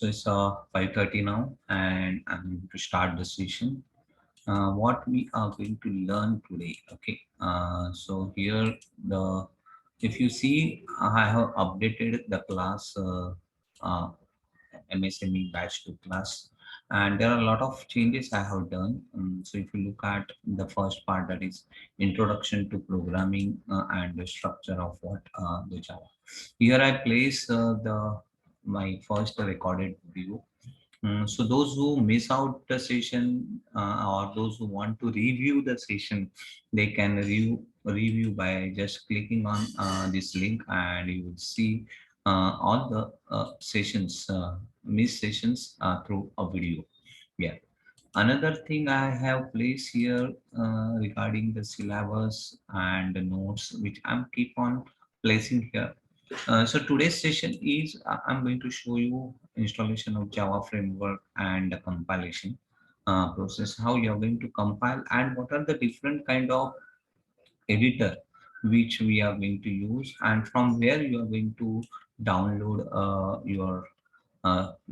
So it's 5:30 now, and I'm going to start the session. What we are going to learn today. Okay. So here the if you see, I have updated the class MSME batch to class, and there are a lot of changes I have done. So if you look at the first part, that is introduction to programming and the structure of what the Java. Here I place the my first recorded video. So those who miss out the session or those who want to review the session, they can review by just clicking on this link, and you will see all the sessions, missed sessions through a video. Yeah. Another thing I have placed here regarding the syllabus and the notes, which I'm keep on placing here. So today's session is I'm going to show you installation of Java framework and the compilation process, how you're going to compile and what are the different kind of editor which we are going to use, and from where you are going to download your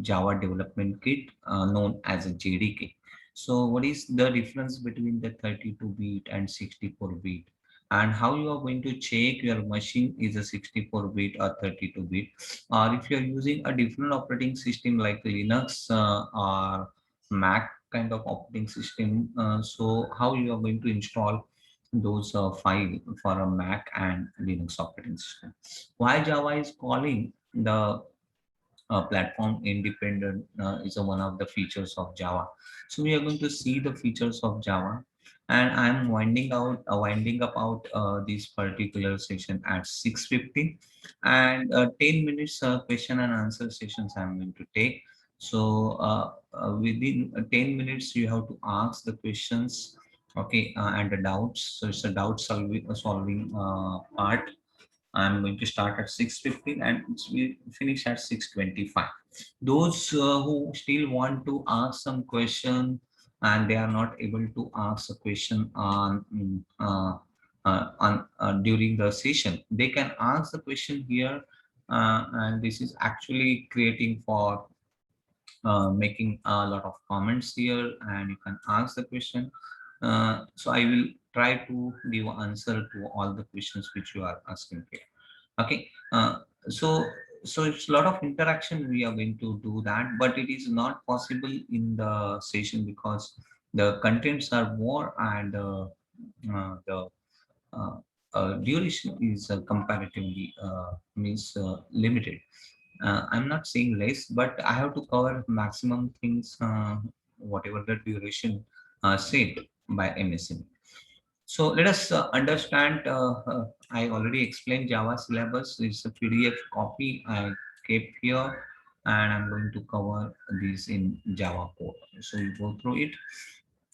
Java development kit known as a JDK. So what is the difference between the 32-bit and 64-bit, and how you are going to check your machine is a 64-bit or 32-bit, or if you are using a different operating system like Linux or Mac kind of operating system, so how you are going to install those file for a Mac and Linux operating system. Why Java is calling the platform independent is one of the features of Java. So we are going to see the features of Java, and I'm winding up out this particular session at 6:50, and 10 minutes question and answer sessions I'm going to take. So within 10 minutes you have to ask the questions, okay, and the doubts. So it's a doubt solving part. I'm going to start at 6:15 and we finish at 6:25. Those who still want to ask some question and they are not able to ask a question on during the session, they can ask the question here, and this is actually creating for making a lot of comments here, and you can ask the question. So I will try to give answer to all the questions which you are asking here. Okay. So it's a lot of interaction we are going to do that, but it is not possible in the session because the contents are more, and the uh, duration is comparatively means limited. I'm not saying less, but I have to cover maximum things, whatever the duration set by MSN. So let us understand. I already explained Java syllabus. It's a PDF copy I kept here, and I'm going to cover this in Java code. So you go through it,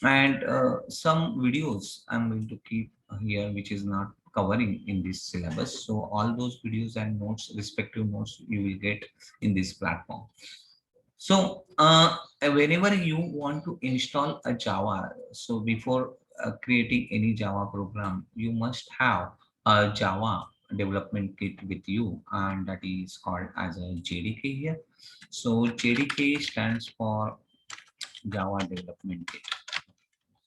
and some videos I'm going to keep here, which is not covering in this syllabus. So all those videos and notes, respective notes, you will get in this platform. So whenever you want to install a Java, so before creating any Java program, you must have a Java development kit with you, and that is called as a JDK here. So JDK stands for Java Development Kit.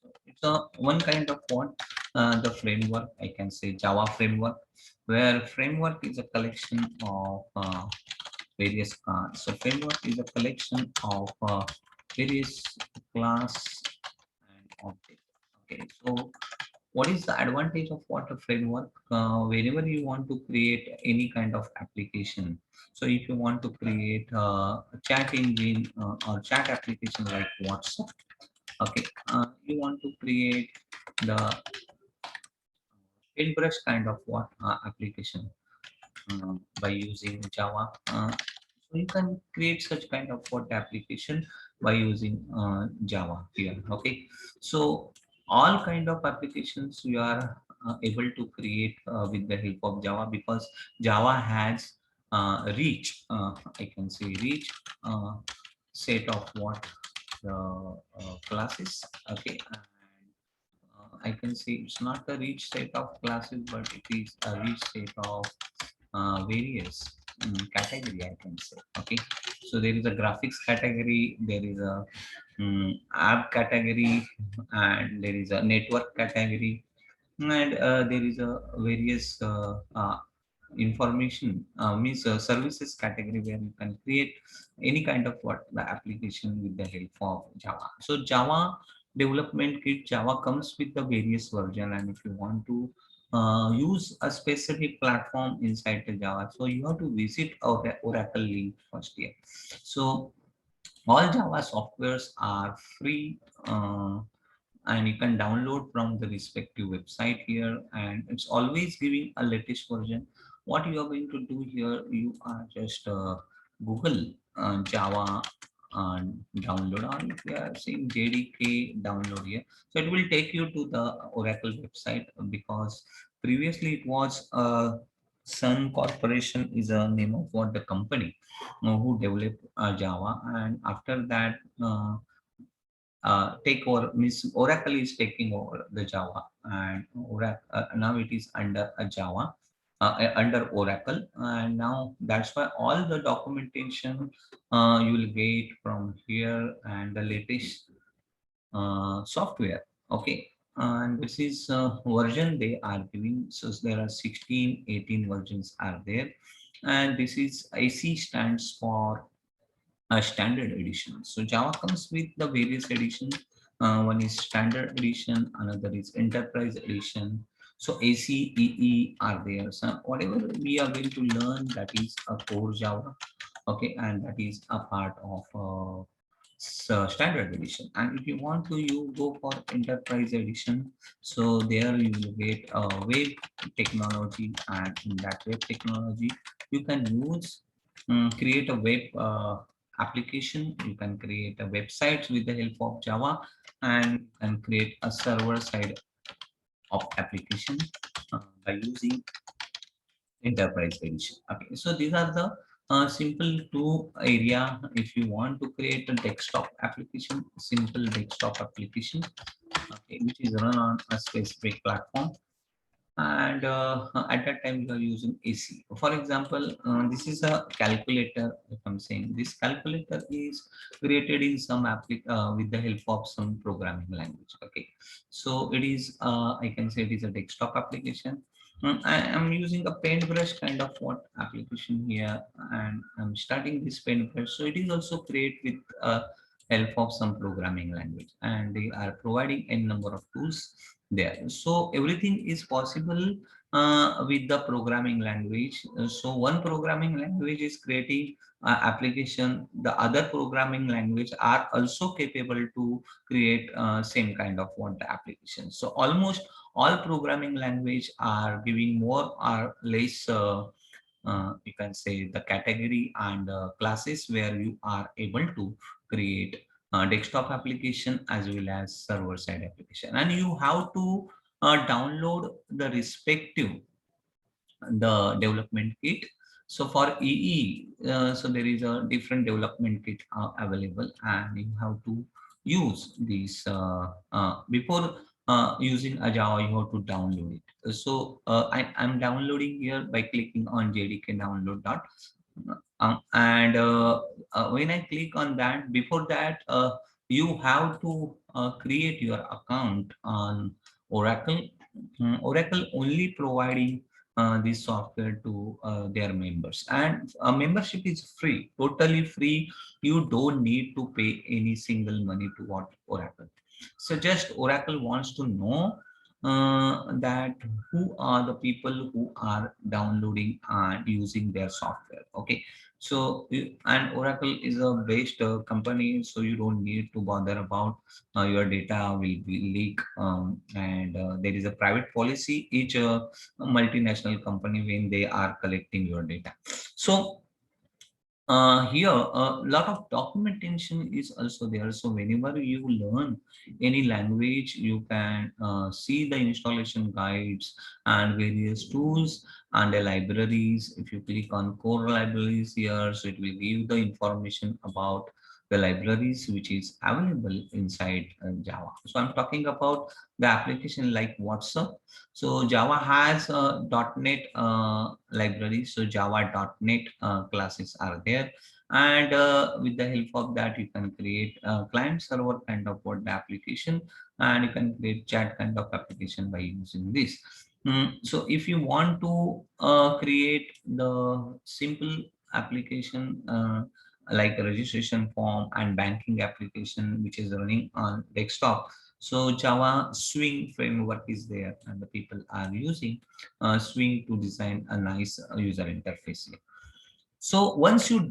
So it's a one kind of what the framework, I can say Java framework, where framework is a collection of various so framework is a collection of various class and object. Okay, so what is the advantage of what a framework? Whenever you want to create any kind of application, so if you want to create a chat engine or chat application like WhatsApp, okay, you want to create the paintbrush kind of what application by using Java. So you can create such kind of what application by using Java here. Okay, so all kind of applications you are able to create with the help of Java, because Java has rich, I can say rich set of what the classes. Okay, and I can say it's not a rich set of classes, but it is a rich set of various category, I can say. Okay, So there is a graphics category, there is a app category, and there is a network category, and there is a various information means services category where you can create any kind of what the application with the help of Java. So Java development kit, Java comes with the various version, and if you want to use a specific platform inside the Java, so you have to visit Oracle link first here. So all Java softwares are free, and you can download from the respective website here, and it's always giving a latest version. What you are going to do here, you are just Google Java download, or if you are saying JDK download here, so it will take you to the Oracle website, because previously it was Sun Corporation is a name of what the company who developed Java, and after that take over, means Oracle is taking over the Java, and Oracle now it is under a Java, under Oracle, and now that's why all the documentation you will get from here, and the latest software. Okay, and this is version they are giving. So there are 16, 18 versions are there, and this is AC stands for a standard edition. So Java comes with the various edition. One is standard edition, another is enterprise edition. So ACEE are there. So whatever we are going to learn, that is a core Java. Okay, and that is a part of standard edition. And if you want to, you go for enterprise edition. So there you will get a web technology, and in that web technology, you can use create a web application. You can create a website with the help of Java, and create a server side of application by using enterprise edition. Okay, so these are the simple two area. If you want to create a desktop application, simple desktop application, okay, which is run on a specific platform, and at that time you are using AC. For example, this is a calculator. If I'm saying this calculator is created in some with the help of some programming language. Okay, so it is I can say it is a desktop application. I am using a paintbrush kind of what application here, and I'm starting this paintbrush. So it is also created with help of some programming language, and they are providing a number of tools there. So everything is possible with the programming language. So one programming language is creating application. The other programming language are also capable to create same kind of what the application. So almost all programming language are giving more or less you can say the category and classes where you are able to create desktop application as well as server side application, and you have to download the respective the development kit. So for EE, so there is a different development kit available, and you have to use these before using a Java. You have to download it. So I'm downloading here by clicking on JDK download dot. And when I click on that, before that, you have to create your account on Oracle. Oracle only providing this software to their members, and membership is free, totally free. You don't need to pay any single money to what Oracle. So just Oracle wants to know that who are the people who are downloading and using their software. Okay, so and Oracle is a based company, so you don't need to bother about your data will be leak, and there is a private policy each multinational company when they are collecting your data. So here a lot of documentation is also there. So whenever you learn any language, you can see the installation guides and various tools and the libraries. If you click on core libraries here, so it will give the information about the libraries which is available inside Java. So I'm talking about the application like WhatsApp. So Java has a .NET library. So Java .NET classes are there, And with the help of that, you can create a client server kind of word application, and you can create chat kind of application by using this. So if you want to create the simple application like a registration form and banking application which is running on desktop, so Java Swing framework is there, and the people are using Swing to design a nice user interface here. So once you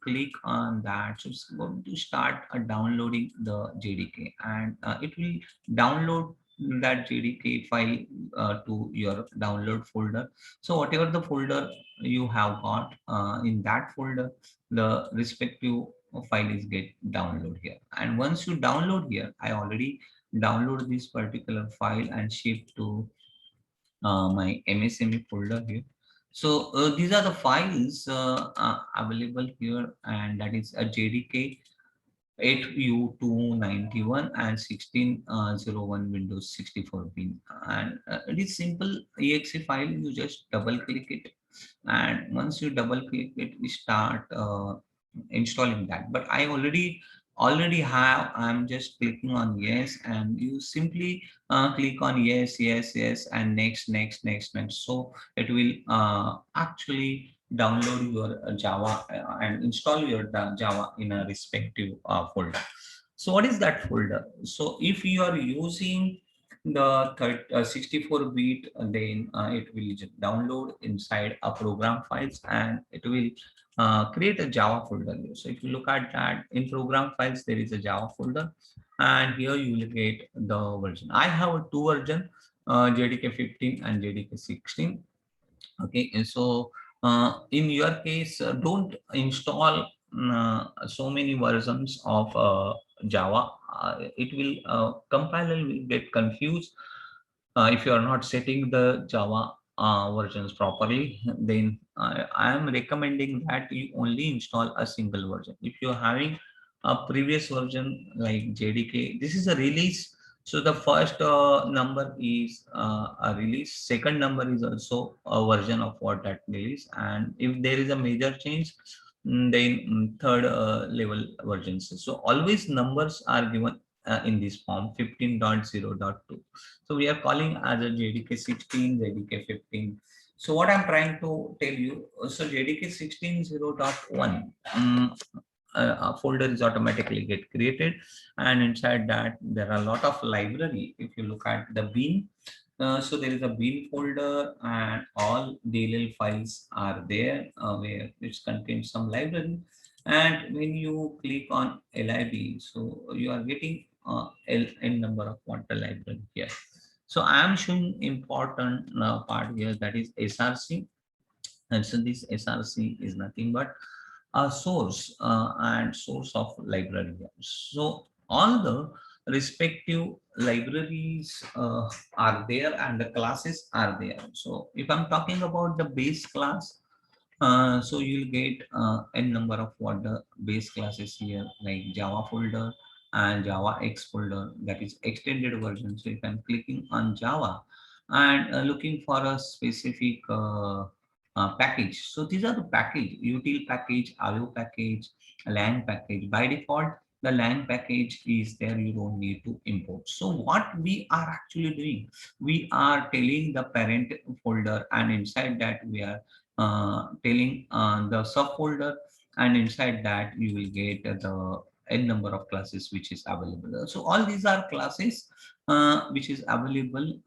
click on that, so it's going to start downloading the JDK, and it will download that JDK file to your download folder. So whatever the folder you have got in that folder, the respective file is get download here. And once you download here, I already download this particular file and shift to my MSME folder here. So these are the files available here, and that is a JDK 8U291 and 1601 Windows 64 bin. And it is simple exe file. You just double click it, and once you double click it, we start installing that. But I already have. I'm just clicking on yes, and you simply click on yes, yes, yes, and next. So it will actually download your Java and install your Java in a respective folder. So what is that folder? So if you are using the 64-bit, then it will just download inside a program files, and it will create a Java folder here. So if you look at that in program files, there is a Java folder, and here you will get the version. I have a two version, JDK 15 and JDK 16. Okay, and so in your case, don't install so many versions of Java. It will compiler will get confused if you are not setting the Java versions properly. Then I am recommending that you only install a single version. If you're having a previous version like JDK, this is a release. So the first number is a release. Second number is also a version of what that release. And if there is a major change, then third level versions. So always numbers are given in this form 15.0.2. So we are calling as a JDK 16, JDK 15. So what I'm trying to tell you, so JDK 16.0.1, a folder is automatically get created, and inside that there are a lot of library. If you look at the bin, so there is a bin folder, and all DLL files are there where which contains some library. And when you click on LIB, so you are getting n number of water library here. So I am showing important part here, that is SRC. And so this SRC is nothing but a source and source of library. So all the respective libraries are there, and the classes are there. So if I'm talking about the base class, so you'll get n number of what the base classes here, like Java folder and Java X folder, that is extended version. So if I'm clicking on Java and looking for a specific package, so these are the package: util package, IO package, lang package. By default, the lang package is there, you don't need to import. So what we are actually doing, we are telling the parent folder, and inside that we are telling the subfolder, and inside that you will get the n number of classes which is available. So all these are classes which is available,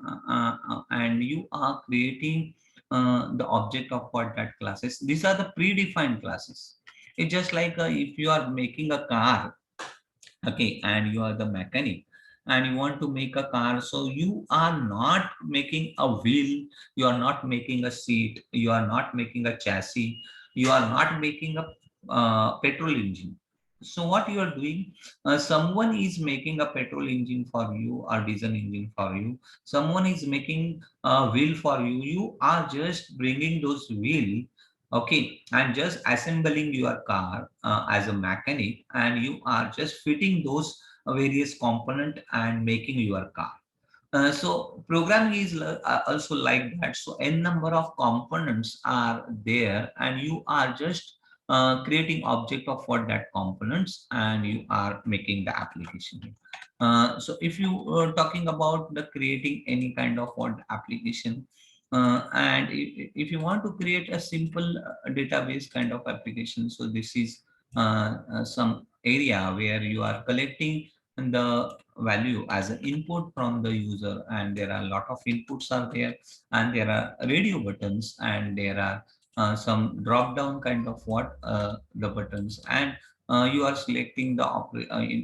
and you are creating the object of what that classes. These are the predefined classes. It's just like if you are making a car, okay, and you are the mechanic, and you want to make a car, so you are not making a wheel, you are not making a seat, you are not making a chassis, you are not making a petrol engine. So what you are doing, someone is making a petrol engine for you or diesel engine for you, someone is making a wheel for you, you are just bringing those wheel, okay, and just assembling your car as a mechanic, and you are just fitting those various component and making your car. So programming is also like that. So n number of components are there, and you are just creating object of what that components, and you are making the application. So if you are talking about the creating any kind of what application, and if you want to create a simple database kind of application, so this is some area where you are collecting the value as an input from the user, and there are a lot of inputs are there, and there are radio buttons, and there are some drop down kind of what the buttons, and you are selecting the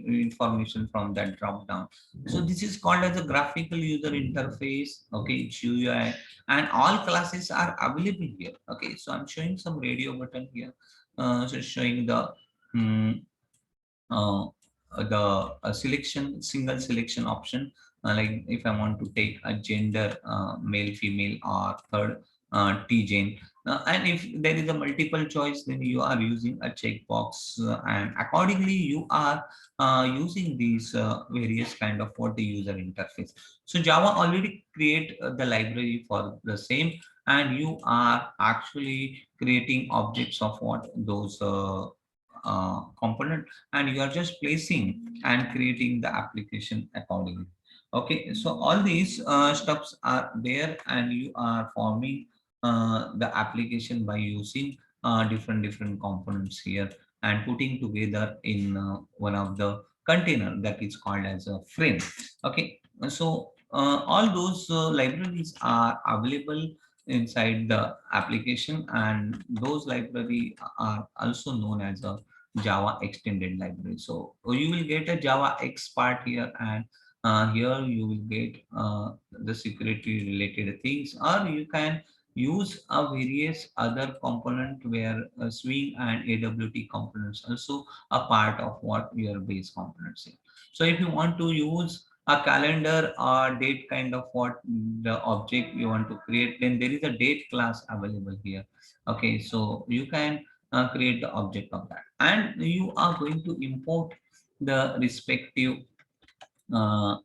information from that drop down. So this is called as a graphical user interface. Okay, it's UI, and all classes are available here. Okay, so I'm showing some radio button here. So showing the mm, uh, the selection, single selection option, like if I want to take a gender, male female or third t gen, and if there is a multiple choice, then you are using a checkbox, and accordingly you are using these various kind of what the user interface. So Java already create the library for the same, and you are actually creating objects of what those component, and you are just placing and creating the application accordingly. Okay, so all these steps are there, and you are forming the application by using different components here, and putting together in one of the container that is called as a frame. Okay, so all those libraries are available inside the application, and those library are also known as a Java extended library. So you will get a Java X part here, and here you will get the security related things, or you can use a various other component where Swing and AWT components also a part of what your base components is. So if you want to use a calendar or date kind of what the object you want to create, then there is a date class available here. Okay, so you can create the object of that, and you are going to import the uh,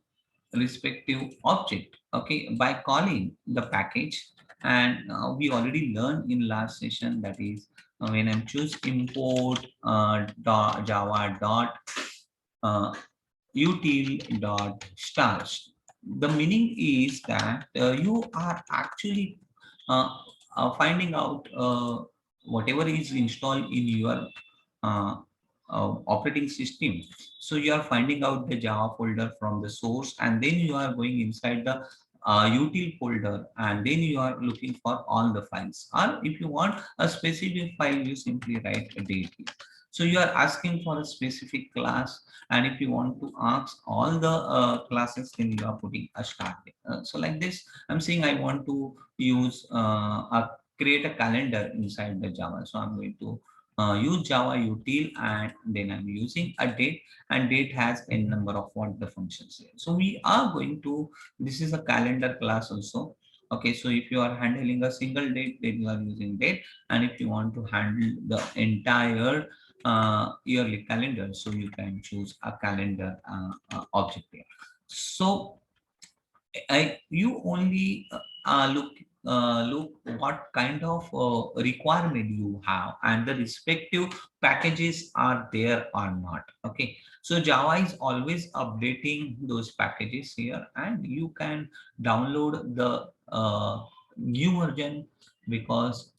respective object, okay, by calling the package. And we already learned in last session, that is when I'm choose import java dot uh, util dot stars. The meaning is that you are actually uh, finding out whatever is installed in your uh, operating system. So you are finding out the Java folder from the source, and then you are going inside the util folder, and then you are looking for all the files. Or if you want a specific file, you simply write a date here. So you are asking for a specific class, and if you want to ask all the classes, then you are putting a start there. So like this, I'm saying I want to use create a calendar inside the Java. So I'm going to use Java util, and then I'm using a date, and date has a number of what the functions here. So we are going to, this is a calendar class also. Okay, so if you are handling a single date, then you are using date, and if you want to handle the entire yearly calendar, so you can choose a calendar object there. So you only look what kind of requirement you have, and the respective packages are there or not. Okay, so Java is always updating those packages here, and you can download the new version, because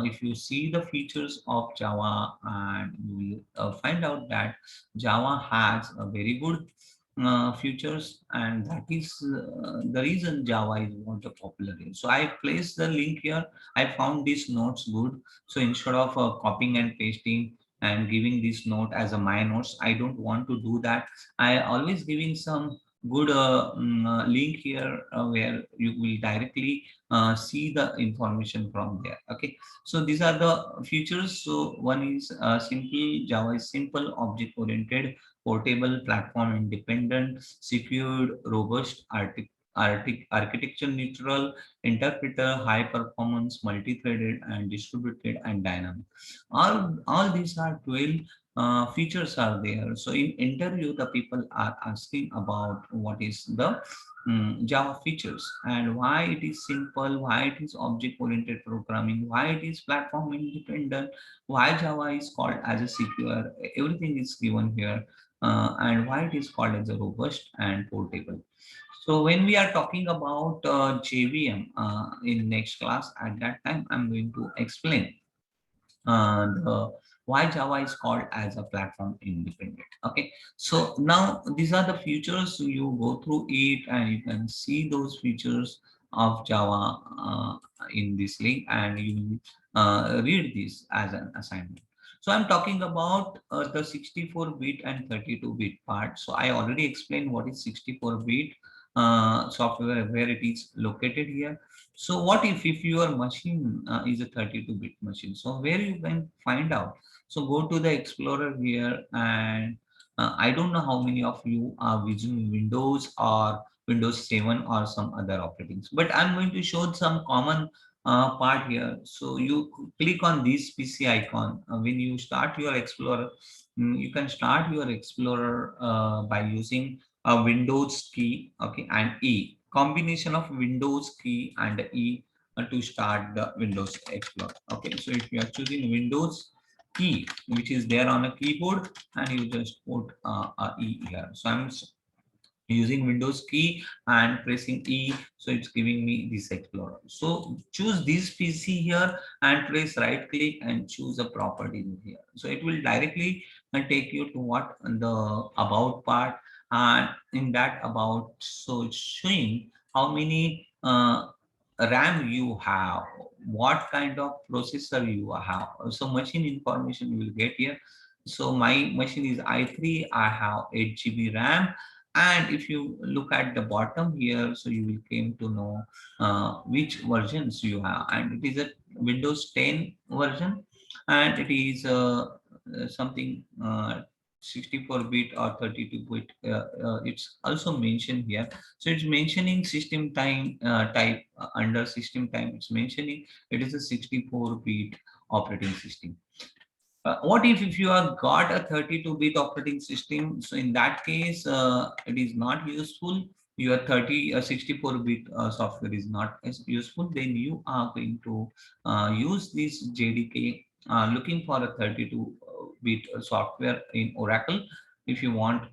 if you see the features of Java, and you will find out that Java has a very good features, and that is the reason Java is one of the popular game. So I placed the link here. I found these notes good. So instead of copying and pasting and giving this note as a my notes, I don't want to do that. I always giving some good link here where you will directly see the information from there. Okay, so these are the features. So one is simple, Java is simple, object oriented, portable, platform independent, secured, robust, architecture neutral, interpreter, high performance, multi-threaded, and distributed and dynamic. All these are 12 features are there. So in interview, the people are asking about what is the Java features and why it is simple, why it is object-oriented programming, why it is platform independent, why Java is called as a secure. Everything is given here, and why it is called as a robust and portable. So when we are talking about JVM in next class, at that time I'm going to explain why Java is called as a platform independent. Okay, so now these are the features. You go through it and you can see those features of Java in this link, and you read this as an assignment. So I'm talking about the 64-bit and 32-bit part. So I already explained what is 64-bit software, where it is located here. So what if your machine is a 32-bit machine? So where you can find out? So go to the Explorer here, and I don't know how many of you are using Windows or Windows 7 or some other operatings, but I'm going to show some common part here. So you click on this PC icon. When you start your Explorer, you can start your Explorer by using a Windows key, okay, and E. Combination of Windows key and E to start the Windows Explorer. Okay, so if you are choosing Windows key, which is there on a keyboard, and you just put a E here. So I'm using Windows key and pressing E, so it's giving me this Explorer. So choose this PC here and press right click and choose a property here. So it will directly take you to what the about part, and in that about, so it's showing how many RAM you have, what kind of processor you have. So machine information you will get here. So my machine is i3, I have 8 GB RAM. And if you look at the bottom here, so you will came to know which versions you have, and it is a Windows 10 version, and it is something 64-bit or 32-bit. It's also mentioned here. So it's mentioning system time type, under system time. It's mentioning it is a 64-bit operating system. What if you have got a 32-bit operating system? So in that case, it is not useful. Your 64-bit software is not as useful. Then you are going to use this JDK, looking for a 32-bit software in Oracle if you want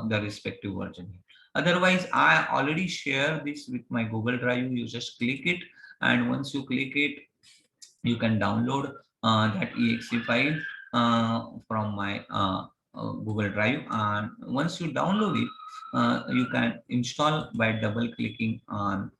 the respective version. Otherwise, I already share this with my Google Drive. You just click it, and once you click it, you can download that exe file from my Google Drive. And once you download it, you can install by double clicking on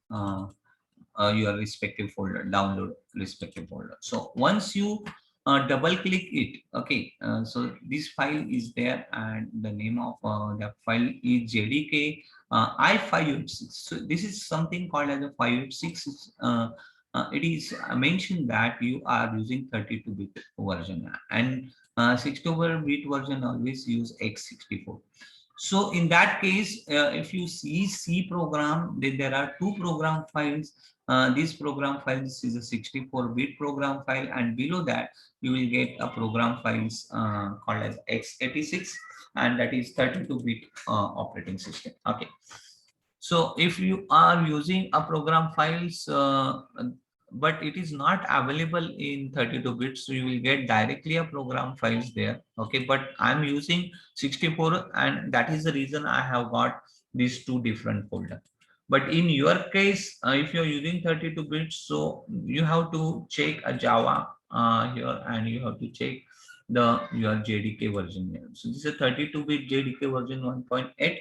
your respective folder, download respective folder. So once you double click it, okay, so this file is there, and the name of the file is JDK i586. So this is something called as a 586. It is mentioned that you are using 32-bit version, and 64-bit version always use x64. So in that case, if you see C program, then there are two program files. This program files is a 64-bit program file, and below that you will get a program files called as x86, and that is 32-bit operating system. Okay. So if you are using a program files, but it is not available in 32 bits, so you will get directly a program files there. Okay, but I'm using 64, and that is the reason I have got these two different folder. But in your case, if you're using 32 bits, so you have to check a Java here, and you have to check your JDK version here. So this is a 32-bit JDK version 1.8.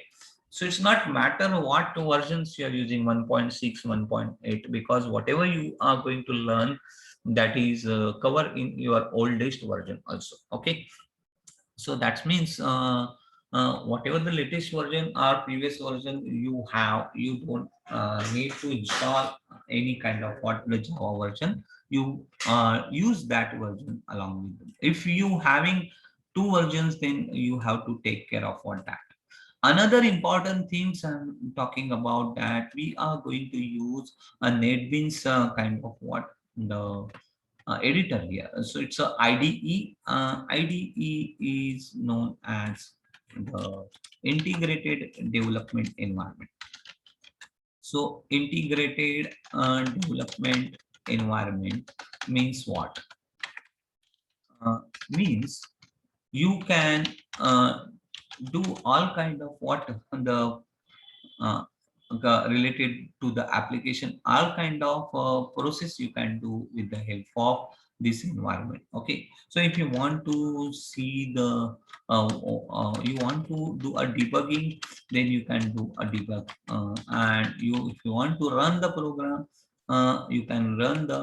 So it's not matter what versions you are using, 1.6, 1.8, because whatever you are going to learn, that is covered in your oldest version also. Okay. So that means whatever the latest version or previous version you have, you don't need to install any kind of what the Java version. You use that version along with them. If you having two versions, then you have to take care of what that. Another important things I'm talking about, that we are going to use a NetBeans kind of what the editor here. So it's a IDE. IDE is known as the Integrated Development Environment. So integrated development environment means what? Means you can do all kind of what the uh, related to the application, all kind of process you can do with the help of this environment. Okay, so if you want to see the you want to do a debugging, then you can do a debug, and you, if you want to run the program, you can run the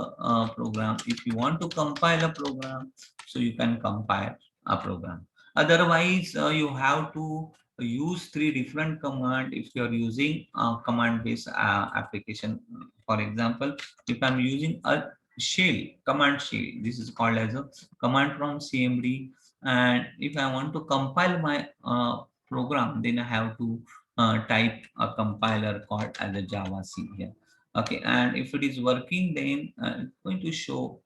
program. If you want to compile a program, so you can compile a program. Otherwise you have to use three different command if you are using a command based application. For example, if I'm using a shell, command shell, this is called as a command from cmd, and if I want to compile my program, then I have to type a compiler called as a java c here. Okay, and if it is working, then it's going to show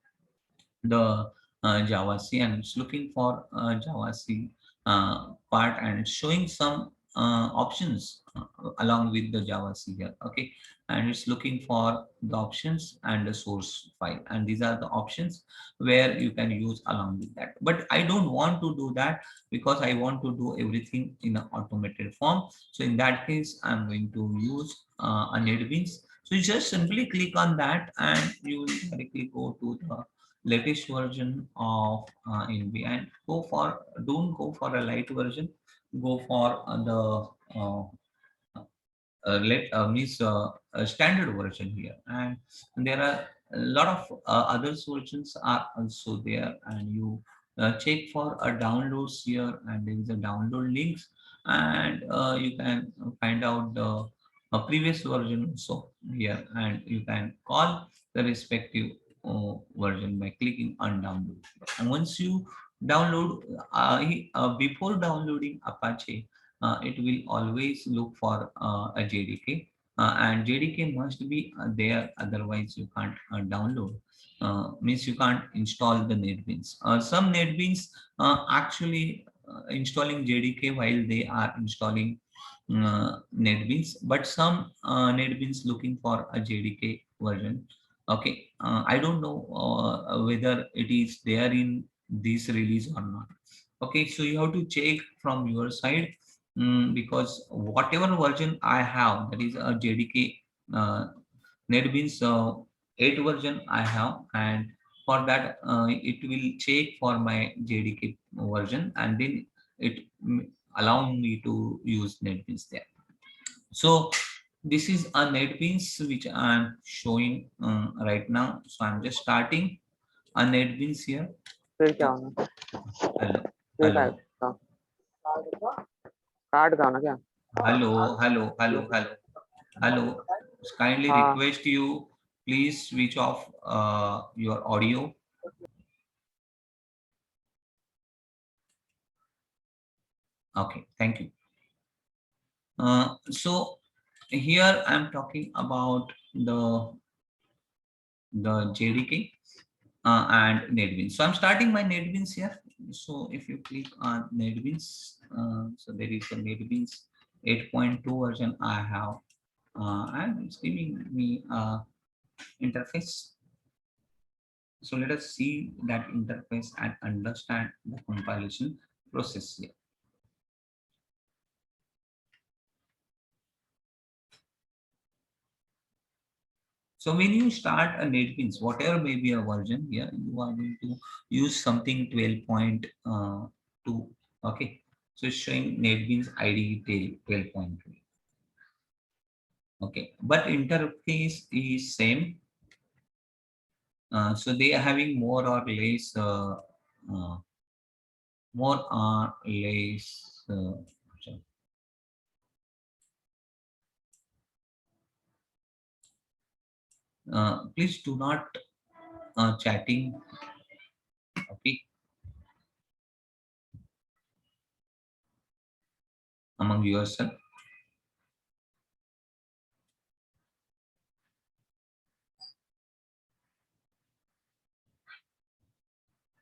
the Java C, and it's looking for Java C part, and it's showing some options along with the Java C here. Okay, and it's looking for the options and the source file, and these are the options where you can use along with that. But I don't want to do that because I want to do everything in an automated form. So in that case, I'm going to use a NetBeans. So you just simply click on that, and you will directly go to the latest version of NB, and go for, don't go for a light version, go for the let means a standard version here. And there are a lot of other versions are also there, and you check for a downloads here, and there is a download links, and you can find out the previous version also here, and you can call the respective version by clicking on download. And once you download before downloading Apache, it will always look for a JDK, and JDK must be there, otherwise you can't download. Means you can't install the NetBeans. Some NetBeans actually installing JDK while they are installing NetBeans, but some NetBeans looking for a JDK version. Okay, I don't know whether it is there in this release or not. Okay, so you have to check from your side. Because whatever version I have, that is a JDK NetBeans 8 version I have, and for that it will check for my JDK version, and then it allow me to use NetBeans there. So this is a NetBeans which I'm showing right now. So I'm just starting a NetBeans here. फिर क्या होना Hello, फिर क्या hello, card का होना क्या hello, hello, hello, hello. Hello, kindly हाँ request you, please switch off your audio. Okay, thank you. So here I'm talking about the JDK and NetBeans. So I'm starting my NetBeans here. So if you click on NetBeans, so there is a NetBeans 8.2 version I have, and it's giving me a interface. So let us see that interface and understand the compilation process here. So when you start a NetBeans, whatever may be a version here, you are going to use something 12.2. Okay, so it's showing NetBeans IDE 12.2. Okay, but interface is same. So they are having uh, more or less. Please do not chatting. Okay, among yourself.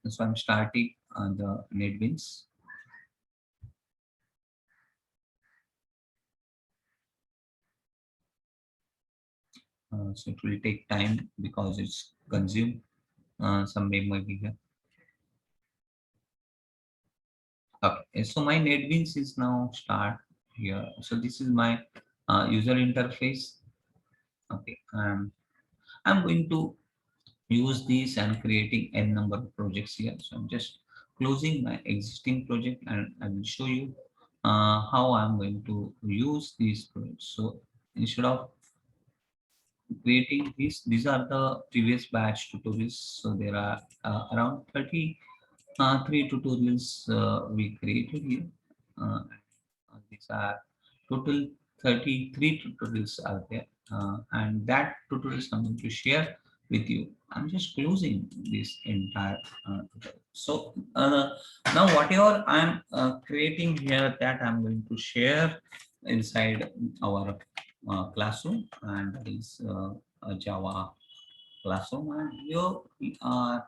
So I'm starting the NetBeans. So it will take time because it's consumed some memory here. Okay, so my NetBeans is now start here. So this is my user interface. Okay, I'm going to use these and creating n number of projects here. So I'm just closing my existing project and I will show you how I'm going to use these projects. So instead of creating these are the previous batch tutorials. So there are around 33 tutorials we created here. Uh, these are total 33 tutorials are there, and that tutorials I'm going to share with you. I'm just closing this entire tutorial. So now whatever I'm creating here, that I'm going to share inside our classroom, and that is a Java classroom, and here we are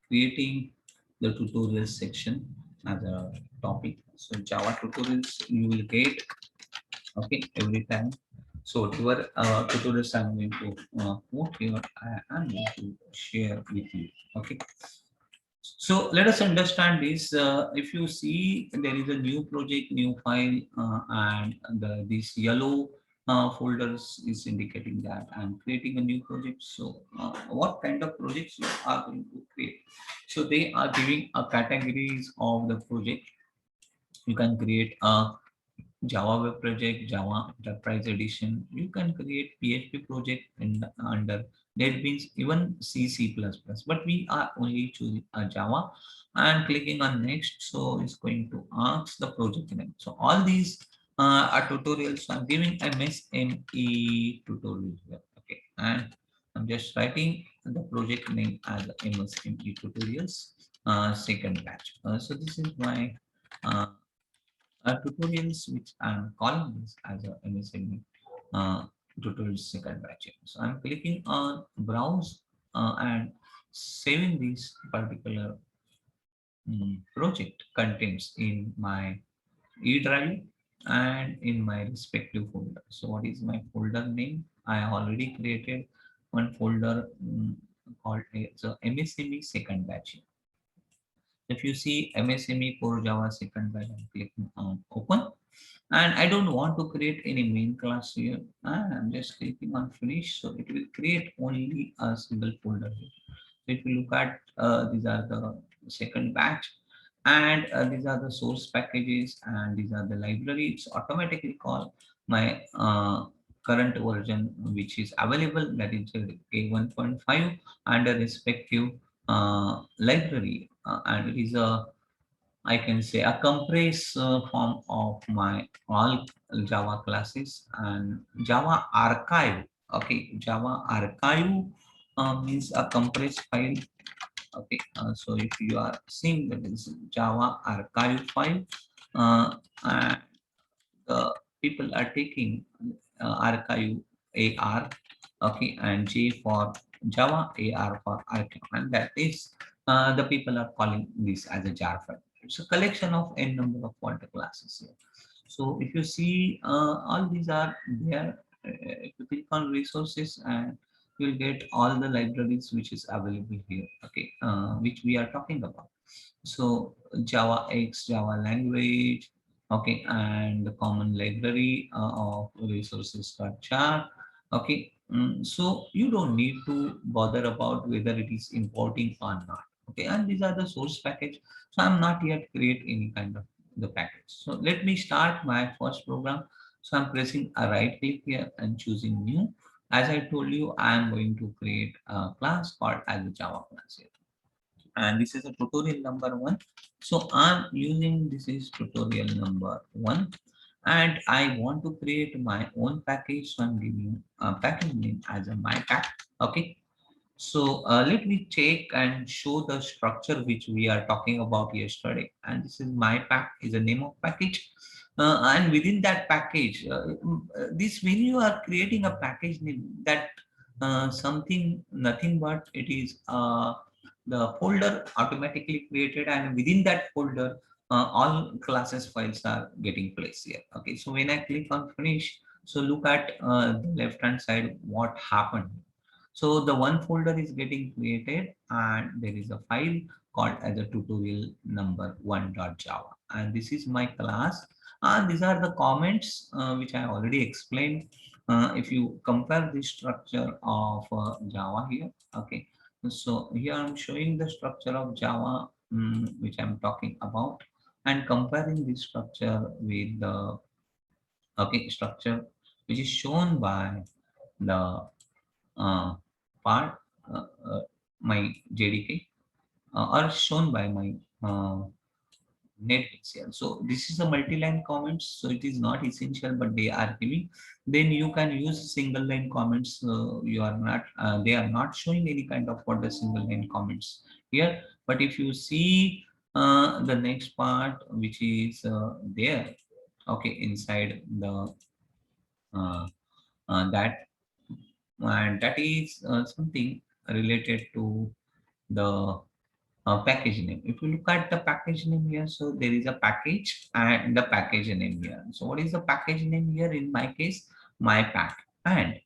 creating the tutorial section as a topic. So Java tutorials you will get, okay, every time. So whatever tutorials I'm going to put here, I'm going to share with you. Okay. So let us understand this. If you see there is a new project, new file, and this yellow folders is indicating that I'm creating a new project. So what kind of projects you are going to create? So they are giving a categories of the project. You can create a Java Web Project, Java Enterprise Edition. You can create PHP project under NetBeans, even C, C++. But we are only choosing a Java and clicking on next. So it's going to ask the project name. So all these are tutorials. So I'm giving MSME tutorial here. Okay. And I'm just writing the project name as MSME tutorials second batch. So this is my tutorials which I'm calling this as a MSME tutorials second batch. So I'm clicking on browse and saving this particular project contents in my E drive and in my respective folder. So what is my folder name? I already created one folder called so MSME second batch. If you see MSME core Java second batch, I'm clicking on open. And I don't want to create any main class here. I'm just clicking on finish. So it will create only a single folder here. So if you look at these are the second batch, and these are the source packages, and these are the libraries. Automatically call my current version which is available, that is K1.5, and a respective library, and it is a, I can say, a compressed form of my all Java classes and Java archive. Okay, Java archive means a compressed file. Okay, so if you are seeing that is Java archive file, and the people are taking archive AR, okay, and J for Java, AR for archive, and that is the people are calling this as a jar file. It's a collection of n number of pointer classes here. So if you see all these are there, if you click on resources, and you will get all the libraries which is available here, okay, which we are talking about. So Java X, Java language, okay, and the common library of resources structure, okay. So you don't need to bother about whether it is importing or not, okay. And these are the source package. So I'm not yet create any kind of the package. So let me start my first program. So I'm pressing a right click here and choosing new. As I told you, I am going to create a class called as a Java class here, and this is a tutorial number 1. So I'm using this is tutorial number 1, and I want to create my own package. So I'm giving a package name as a my pack. Okay, so let me take and show the structure which we are talking about yesterday, and this is my pack is the name of package. And within that package, this when you are creating a package name, that something nothing but it is the folder automatically created, and within that folder all classes files are getting placed here. Okay, so when I click on finish, So look at the left hand side, what happened. So the one folder is getting created and there is a file called as a tutorial number one.java. And this is my class. And these are the comments which I already explained. If you compare the structure of Java here, okay. So here I'm showing the structure of Java, which I'm talking about, and comparing this structure with the structure which is shown by the uh, part my JDK or shown by my NetBeans. So this is a multi-line comments, so it is not essential, but they are giving. Then you can use single line comments. You are not, they are not showing any kind of what the single line comments here. But if you see the next part, which is there, okay, inside the that, and that is something related to the package name. If you look at the package name here, so there is a package and the package name here. So what is the package name here? In my case, my pack. And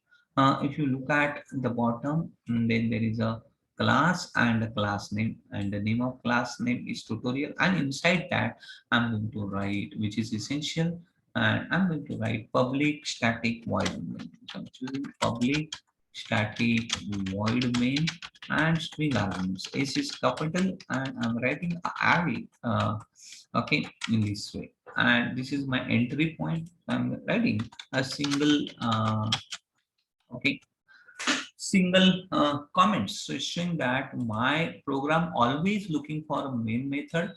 if you look at the bottom, then there is a class and a class name, and the name of class name is tutorial, and inside that I'm going to write, which is essential, and I'm going to write public static void main. So I'm choosing public static void main and string arguments. S is capital, and I'm writing array, okay, in this way. And this is my entry point. I'm writing a single, okay, single comments. So it's showing that my program always looking for a main method.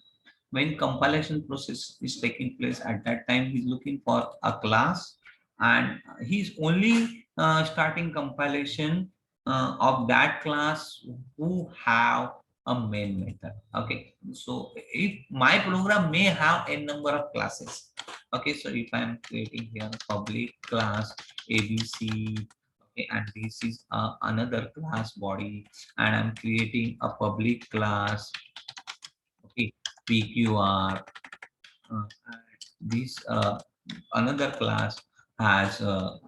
When compilation process is taking place, at that time he's looking for a class, and he's only starting compilation of that class who have a main method. Okay, so if my program may have a number of classes, okay, so if I'm creating here public class ABC, okay, and this is another class body, and I'm creating a public class, okay, PQR, and this another class has a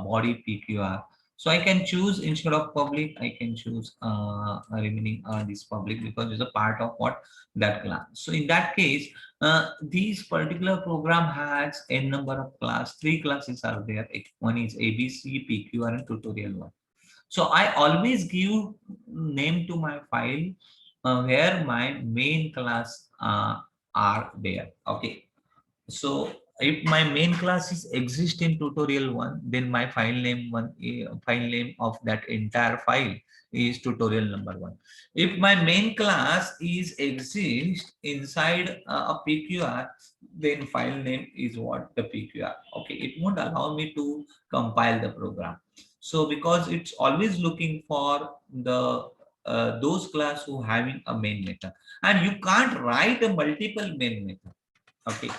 body PQR. So I can choose, instead of public, I can choose remaining this public, because it's a part of what, that class. So in that case, this particular program has a number of class. Three classes are there. One is ABC, PQR, and tutorial one. So I always give name to my file where my main class are there. Okay. So if my main class is exist in tutorial one, then my file name file name of that entire file is tutorial number one. If my main class is exist inside a PQR, then file name is what, the PQR. Okay, it won't allow me to compile the program. So because it's always looking for the those class who having a main method, and you can't write a multiple main method. Okay,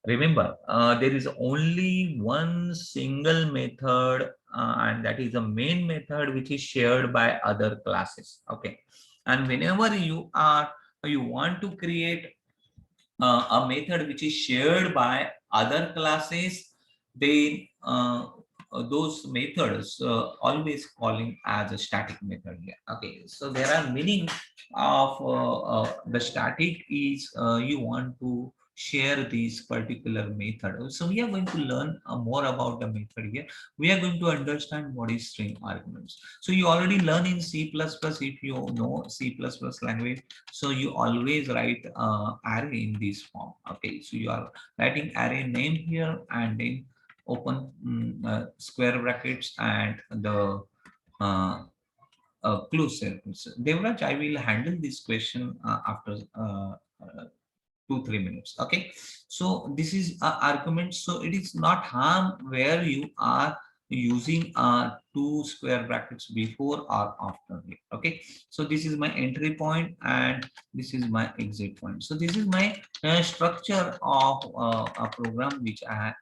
remember, there is only one single method, and that is a main method which is shared by other classes. Okay, and whenever you want to create a method which is shared by other classes, then those methods always calling as a static method here. Okay, so there are meaning of the static is you want to share this particular method. So we are going to learn more about the method here. We are going to understand what is string arguments. So you already learn in C++, if you know C++ language. So you always write array in this form. Okay, so you are writing array name here, and then open square brackets and the close circles. Devraj, I will handle this question after 2-3 minutes. Okay, so this is argument. So it is not harm where you are using two square brackets before or after it. Okay, so this is my entry point and this is my exit point. So this is my structure of a program which I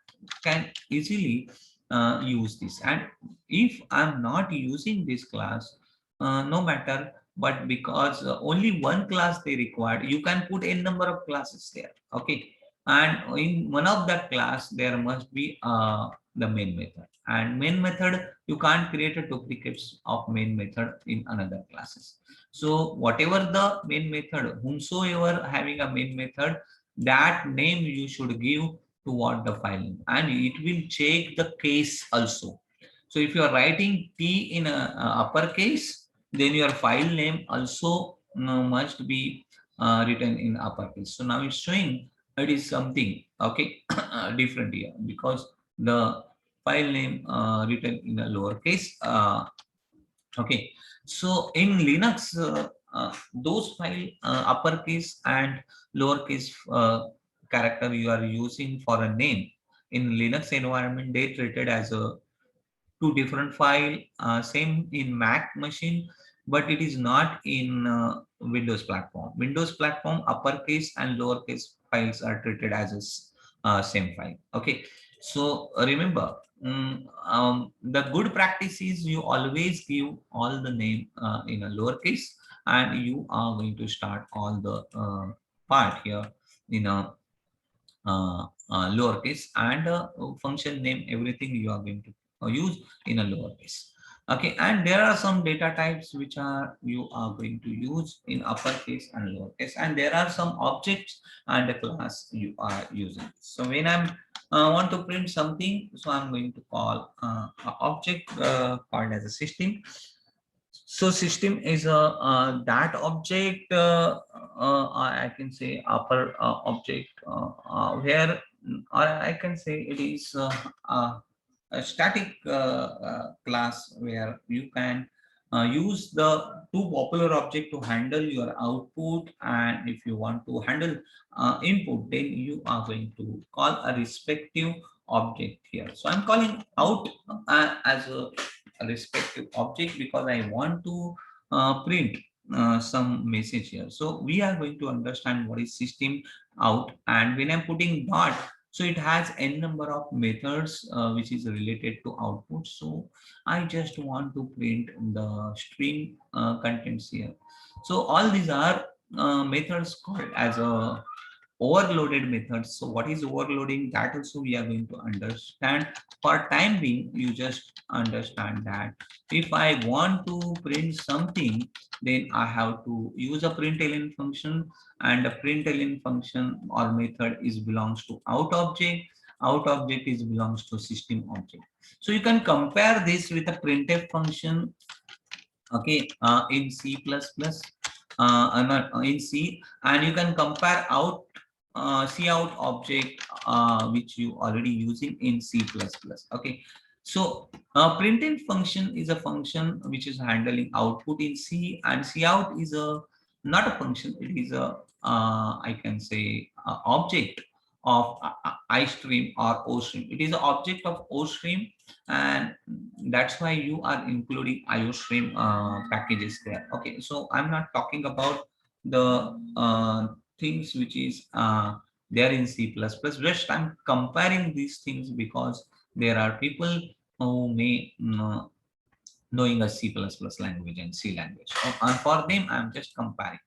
can easily use this. And if I'm not using this class, no matter, but because only one class they required, you can put n number of classes there. Okay, and in one of that class there must be the main method, and main method you can't create a duplicates of main method in another classes. So whatever the main method, whomsoever having a main method, that name you should give toward the file name, and it will check the case also. So if you are writing T in a uppercase, then your file name also must be written in uppercase. So now it's showing it is something okay different here, because the file name written in a lowercase. Okay, so in Linux, those file uppercase and lowercase character you are using for a name in Linux environment, they treated as a two different file, same in Mac machine, but it is not in Windows platform. Windows platform uppercase and lowercase files are treated as a same file. Okay, so remember, the good practice is you always give all the name in a lowercase, and you are going to start all the part here in a lowercase, and function name, everything you are going to use in a lowercase. Okay, and there are some data types which are you are going to use in uppercase and lowercase, and there are some objects and a class you are using. So when I'm want to print something, so I'm going to call a object called as a system. So system is a that object, I can say upper object, where, or I can say it is a static class where you can use the two popular object to handle your output, and if you want to handle input, then you are going to call a respective object here. So I'm calling out as a respective object because I want to print some message here. So we are going to understand what is system out, and when I'm putting dot, so it has n number of methods which is related to output. So I just want to print the string contents here. So all these are methods called as a overloaded methods. So what is overloading, that also we are going to understand. For time being, you just understand that if I want to print something, then I have to use a println function, and a println function or method is belongs to out object. Out object is belongs to system object. So you can compare this with a printf function, okay, in C++, not in C, and you can compare out cout object which you already using in C++. Okay, so println function is a function which is handling output in C, and cout is a not a function, it is a I can say object of iStream or OStream. It is an object of OStream, and that's why you are including IOStream packages there. Okay, so I'm not talking about the things which is there in C++. Just I'm comparing these things because there are people who may knowing a C++ language and C language. So, and for them, I'm just comparing.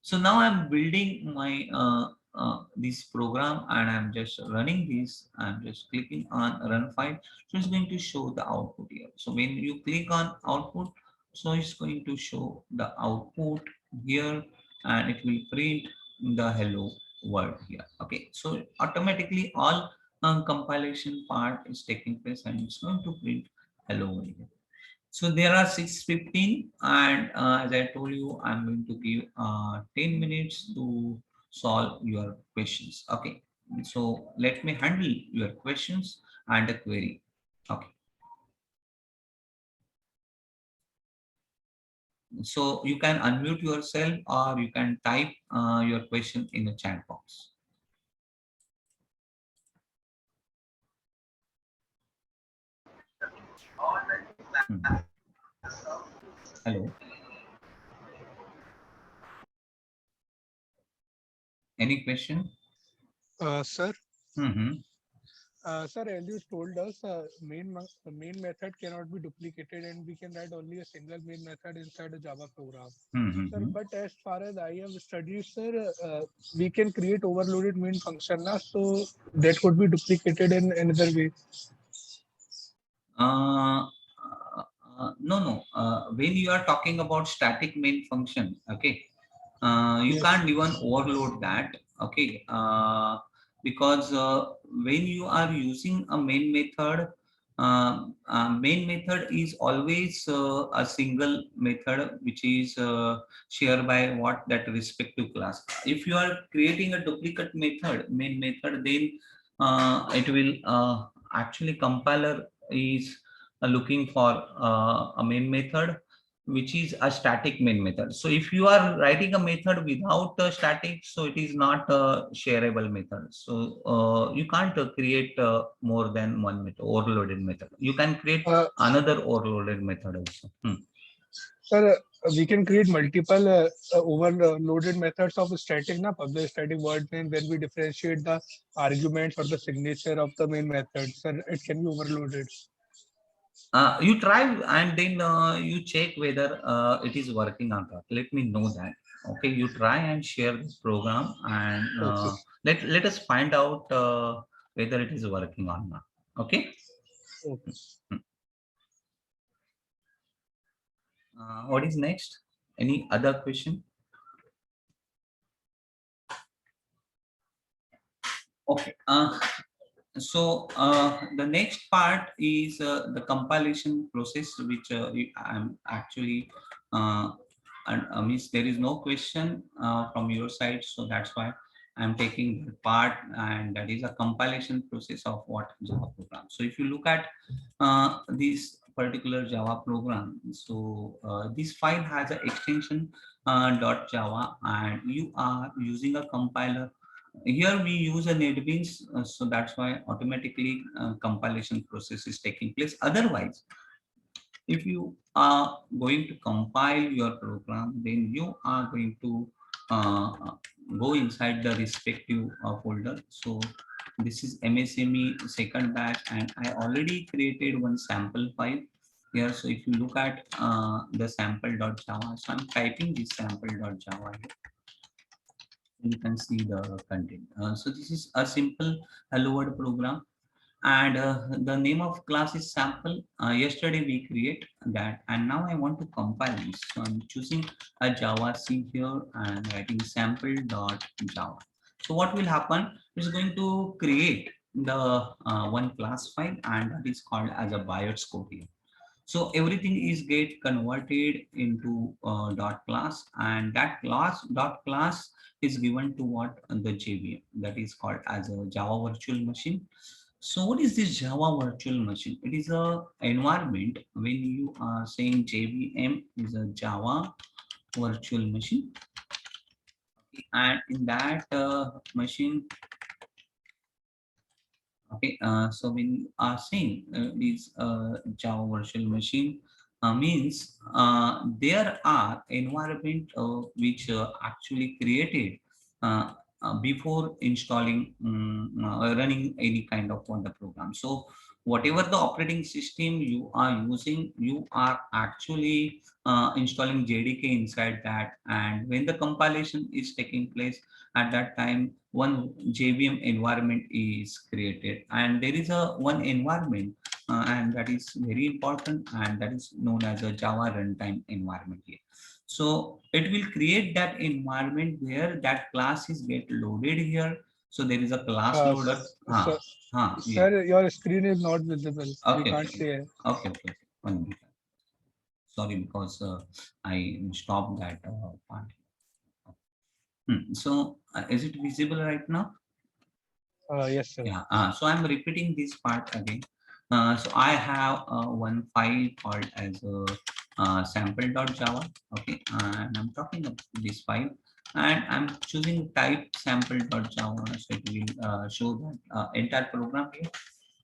So now I'm building my this program, and I'm just running this. I'm just clicking on run file. So it's going to show the output here. So when you click on output, so it's going to show the output here, and it will print the hello world here. Okay, so automatically all compilation part is taking place, and it's going to print hello world here. So there are 6:15, and as I told you, I'm going to give 10 minutes to solve your questions. Okay, so let me handle your questions and a query. Okay, so you can unmute yourself, or you can type your question in the chat box. Hmm. Hello, any question? Sir, Mm-hmm. Sir, as you told us, main method cannot be duplicated, and we can write only a single main method inside a Java program. Sir, Mm-hmm. but as far as I have studied, sir, we can create overloaded main function now, so that could be duplicated in another way. No, no. When you are talking about static main function, okay, you Yes. can't even overload that, okay, because when you are using a main method is always a single method which is shared by what that respective class. If you are creating a duplicate method, main method, then it will actually compiler is looking for a main method which is a static main method. So if you are writing a method without a static, so it is not a shareable method. So you can't create more than one method, overloaded method. You can create Uh, another overloaded method also. Sir, we can create multiple overloaded methods of static, na public static void main, where we differentiate the arguments or the signature of the main method. Sir, it can be overloaded. You try and then you check whether it is working or not. Let me know that. Okay, you try and share this program and Okay. let us find out whether it is working or not. Okay. Okay. Hmm. What is next? Any other question? Okay. So the next part is the compilation process, which I'm actually and means there is no question from your side, so that's why I'm taking the part, and that is a compilation process of what Java program. So if you look at this particular Java program, so this file has an extension .java, and you are using a compiler. Here we use a NetBeans, so that's why automatically compilation process is taking place. Otherwise, if you are going to compile your program, then you are going to go inside the respective folder. So this is MSME second batch, and I already created one sample file here. So if you look at the sample.java, so I'm typing this sample.java here. You can see the content. So this is a simple hello world program, and the name of class is sample. Yesterday we create that, and now I want to compile this. So I'm choosing a Java C here and writing sample.java. So what will happen? It's going to create the one class file, and that is called as a biots code here. So everything is get converted into dot class, and that class is given to what the JVM, that is called as a Java virtual machine. So what is this Java virtual machine? It is a environment when you are saying JVM is a Java virtual machine, and in that machine, okay, so when you are saying this Java virtual machine, means there are environment which actually created uh, before installing running any kind of the program. So whatever the operating system you are using, you are actually installing JDK inside that, and when the compilation is taking place, at that time one JVM environment is created, and there is a one environment and that is very important, and that is known as a Java runtime environment here. So it will create that environment where that class is get loaded here. So there is a class loader. Sir, Yeah. sir, your screen is not visible. We Okay, can't okay, see it. okay. 1 minute. Sorry, because I stopped that part. So is it visible right now? Yes, sir. Yeah, so I'm repeating this part again. So I have one file called as sample.java. Okay, and I'm talking about this file, and I'm choosing type sample.java. So it will show that entire program here.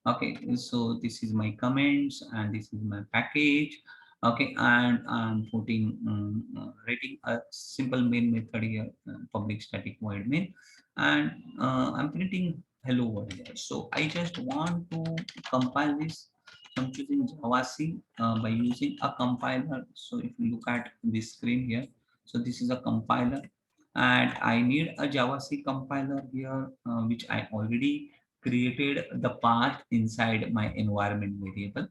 Okay, so this is my comments, and this is my package. Okay, and I'm putting writing a simple main method here, public static void main, and I'm printing hello world here. So I just want to compile this. So I'm choosing JavaC by using a compiler. So if you look at this screen here, so this is a compiler, and I need a JavaC compiler here, which I already created the path inside my environment variable.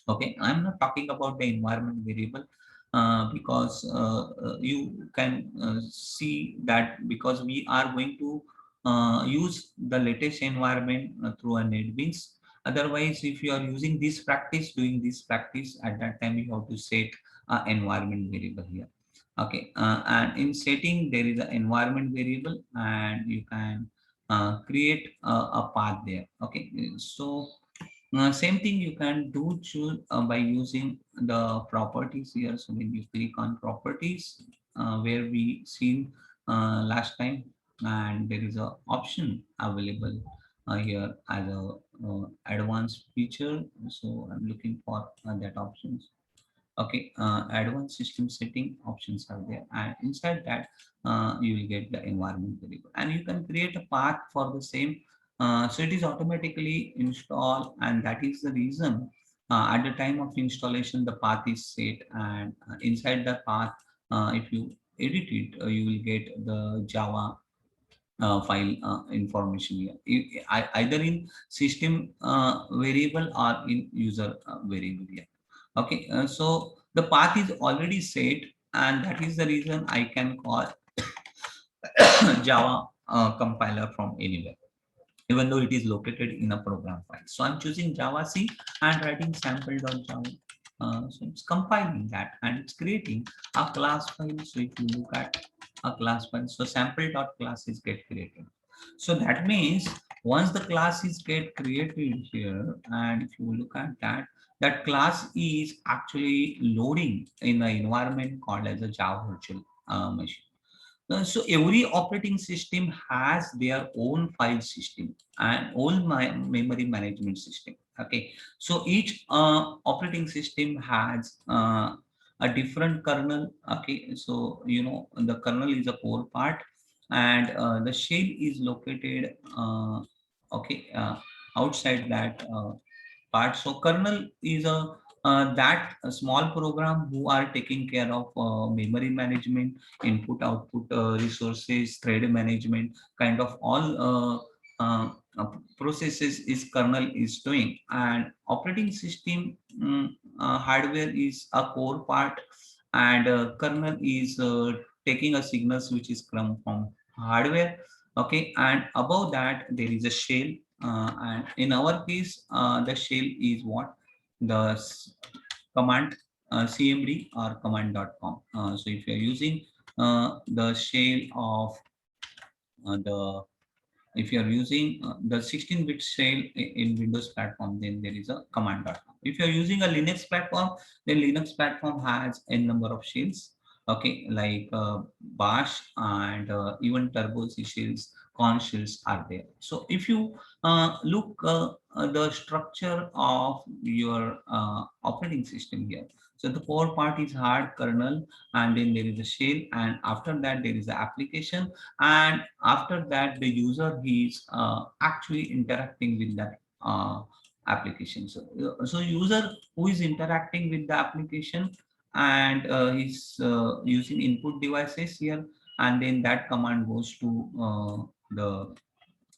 Okay, I'm not talking about the environment variable because you can see that because we are going to use the latest environment through a NetBeans. Otherwise, if you are using this practice, doing this practice, at that time you have to set environment variable here. Okay, and in setting there is an environment variable, and you can create a path there. Okay, so same thing you can do choose by using the properties here. So when you click on properties, where we seen last time, and there is a option available here as a advanced feature. So I'm looking for that options. Okay, advanced system setting options are there, and inside that you will get the environment variable, and you can create a path for the same. So it is automatically installed, and that is the reason at the time of installation the path is set, and inside the path, if you edit it, you will get the Java file information here. Either in system variable or in user variable here. Okay, so the path is already set, and that is the reason I can call Java compiler from anywhere, even though it is located in a program file. So I'm choosing Java C and writing sample.java. So it's compiling that, and it's creating a class file. So if you look at a class file, so sample.class is get created. So that means once the class is get created here, and if you look at that, that class is actually loading in the environment called as a Java virtual machine. So every operating system has their own file system and own memory management system. Okay, so each operating system has a different kernel. Okay, so you know the kernel is a core part, and the shell is located okay outside that part. So kernel is a that a small program who are taking care of memory management, input output resources, thread management, kind of all processes is kernel is doing, and operating system hardware is a core part, and kernel is taking a signals which is come from hardware. Okay, and above that there is a shell, and in our case the shell is what the command cmd or command.com. So if you are using the shell of the if you are using the 16-bit shell in Windows platform, then there is a command.com. If you are using a Linux platform, then Linux platform has a number of shells. Okay, like Bash and even Turbo C shells, Corn shells are there. So if you look the structure of your operating system here, so the core part is hard kernel, and then there is a shell, and after that there is the application, and after that the user is actually interacting with that application. So user who is interacting with the application, and is using input devices here, and then that command goes to the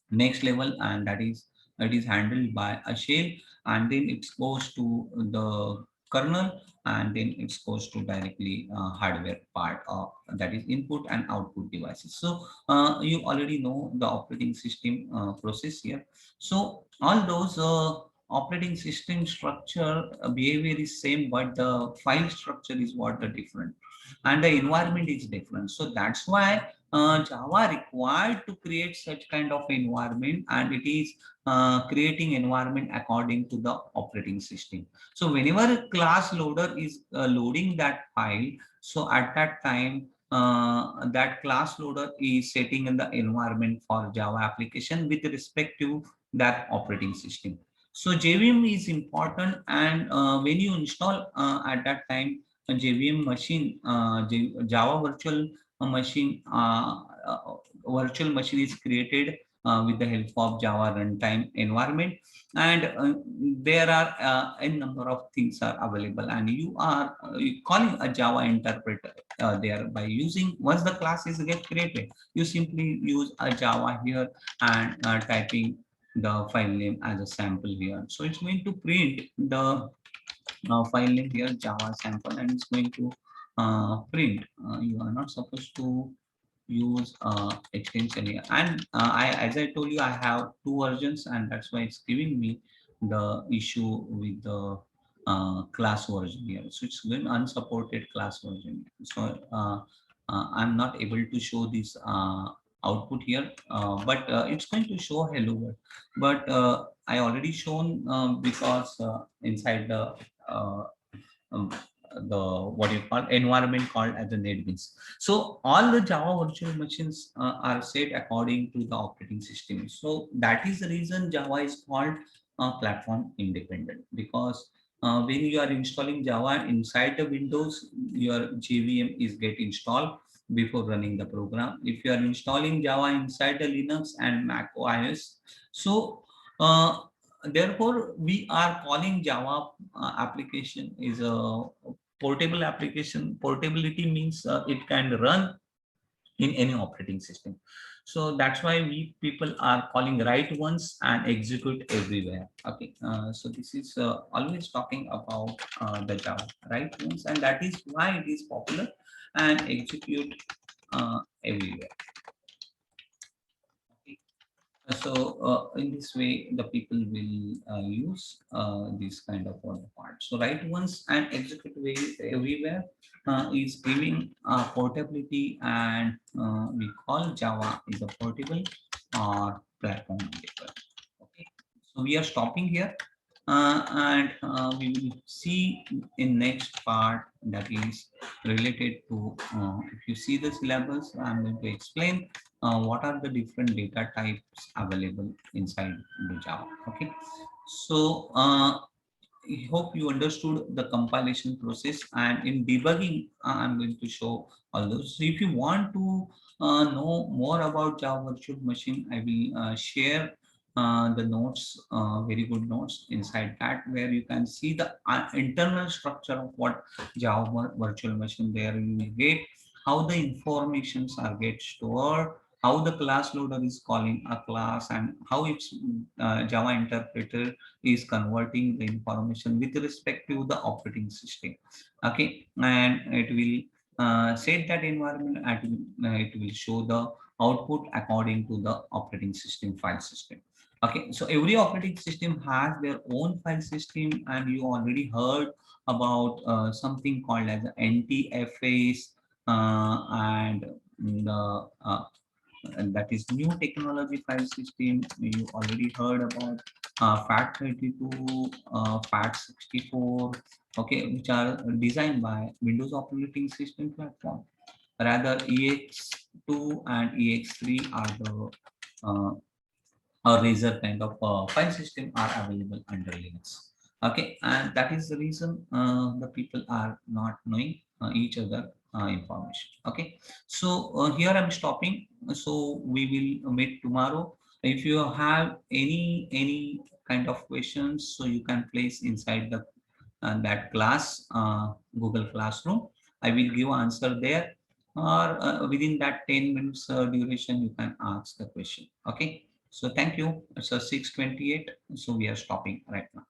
next level, and that is it is handled by a shell, and then it goes to the kernel, and then it goes to directly hardware part of that is input and output devices. So you already know the operating system process here. So all those operating system structure behavior is same, but the file structure is what the different, and the environment is different. So that's why Java required to create such kind of environment, and it is creating environment according to the operating system. So whenever a class loader is loading that file, so at that time that class loader is setting in the environment for Java application with respect to that operating system. So JVM is important, and when you install at that time a JVM machine, Java virtual machine is created with the help of Java runtime environment. And there are a number of things are available, and you are calling a Java interpreter there by using, once the classes get created, you simply use a Java here and typing the file name as a sample here. So it's going to print the file name here, Java sample, and it's going to print. You are not supposed to use extension here. And as I told you, I have two versions, and that's why it's giving me the issue with the class version here. So it's going unsupported class version. So I'm not able to show this output here, but it's going to show hello world. But I already shown because inside uh, um, the what you call environment called as the NetBeans. So all the Java virtual machines are set according to the operating system. So that is the reason Java is called platform independent, because when you are installing Java inside the Windows, your JVM is get installed before running the program. If you are installing Java inside the Linux and Mac OS, so therefore we are calling Java application is a portable application. Portability means it can run in any operating system. So that's why we people are calling write once and execute everywhere. Okay, so this is always talking about the Java write once, and that is why it is popular, and execute everywhere. Okay. So in this way, the people will use this kind of other part. So write once and execute everywhere is giving portability, and we call Java is a portable or platform developer. Okay, so we are stopping here, and we will see in next part, that is related to if you see the syllabus, I'm going to explain what are the different data types available inside the Java. Okay, so I hope you understood the compilation process, and in debugging I'm going to show all those. So if you want to know more about Java virtual machine, I will share the notes, very good notes inside that, where you can see the internal structure of what Java virtual machine, there you will get how the informations are get stored, how the class loader is calling a class, and how its Java interpreter is converting the information with respect to the operating system. Okay, and it will set that environment, and it will show the output according to the operating system file system. Okay, so every operating system has their own file system, and you already heard about something called as NTFS, and the and that is new technology file system. You already heard about FAT32, FAT64, okay, which are designed by Windows operating system platform. Rather, EX2 and EX3 are the or Razer kind of file system are available under Linux. Okay, and that is the reason the people are not knowing each other information. Okay, so here I'm stopping. So we will meet tomorrow. If you have any kind of questions, so you can place inside the that class Google Classroom. I will give answer there, or within that 10 minutes duration you can ask the question. Okay, so thank you. It's a 6:28, so we are stopping right now.